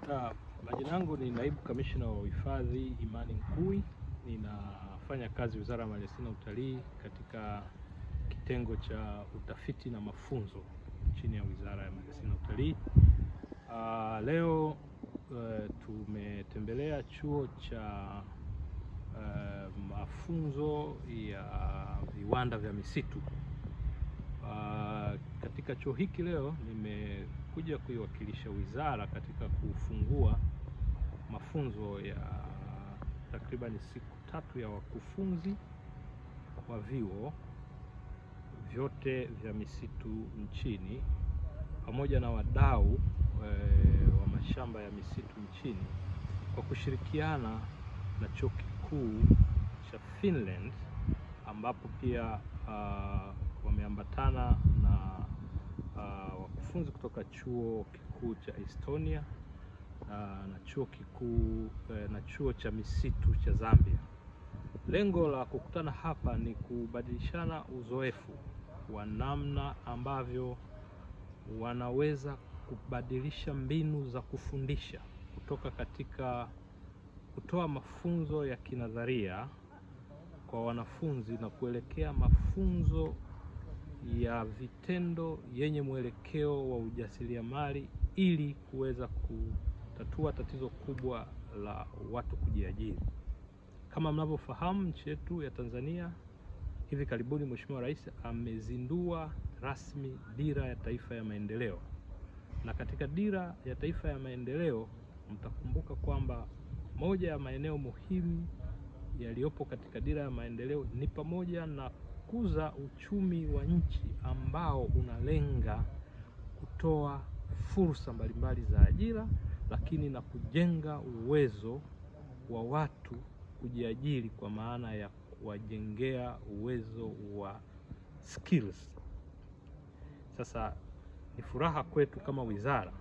Majina yangu ni Naibu Kamishna wa Uhifadhi Imani Mkui. Ninafanya kazi Wizara ya Maliasili na Utalii katika kitengo cha utafiti na mafunzo chini ya Wizara ya Maliasili na Utalii. Leo tumetembelea chuo cha mafunzo ya viwanda vya misitu. Katika chuo hiki leo nimekuja kuiwakilisha wizara katika kufungua mafunzo ya takriban siku 3 ya wakufunzi wa vyuo vyote vya misitu nchini pamoja na wadau wa mashamba ya misitu nchini kwa kushirikiana na chuo kikuu cha Finland, ambapo pia wameambatana na wakufunzi kutoka chuo kikuu cha Estonia na chuo kikuu na chuo cha misitu cha Zambia. Lengo la kukutana hapa ni kubadilishana uzoefu wa namna ambavyo wanaweza kubadilisha mbinu za kufundisha kutoka katika kutoa mafunzo ya kinadharia kwa wanafunzi na kuelekea mafunzo ya vitendo yenye mwelekeo wa ujasiriamali ili kuweza kutatua tatizo kubwa la watu kujiajiri. Kama mnavyofahamu, nchi yetu ya Tanzania hivi karibuni Mheshimiwa Rais amezindua rasmi Dira ya Taifa ya Maendeleo. Na katika Dira ya Taifa ya Maendeleo mtakumbuka kwamba moja ya maeneo muhimu yaliyopo katika Dira ya Maendeleo ni pamoja na kukuza uchumi wa nchi ambao unalenga kutoa fursa mbalimbali za ajira, lakini na kujenga uwezo wa watu kujiajiri kwa maana ya kuwajengea uwezo wa skills. Sasa ni furaha kwetu kama wizara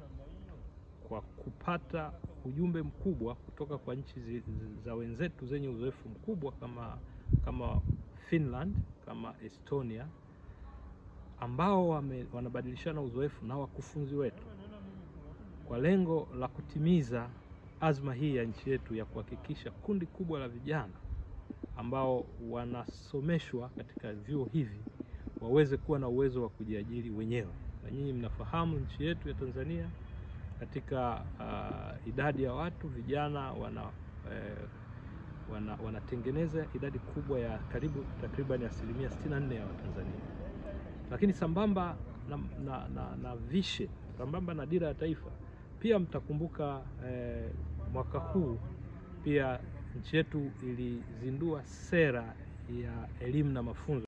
kwa kupata ujumbe mkubwa kutoka kwa nchi za wenzetu zenye uzoefu mkubwa kama Finland, kama Estonia, ambao wanabadilishana uzoefu na wakufunzi wetu kwa lengo la kutimiza azma hii ya nchi yetu ya kuhakikisha kundi kubwa la vijana ambao wanasomeshwa katika vyuo hivi waweze kuwa na uwezo wa kujiajiri wenyewe. Na nyinyi mnafahamu nchi yetu ya Tanzania katika idadi ya watu vijana wanatengeneza idadi kubwa ya takriban 64% ya Watanzania. Lakini sambamba na vision, sambamba na dira ya taifa, pia mtakumbuka mwaka huu pia nchi yetu ilizindua sera ya elimu na mafunzo.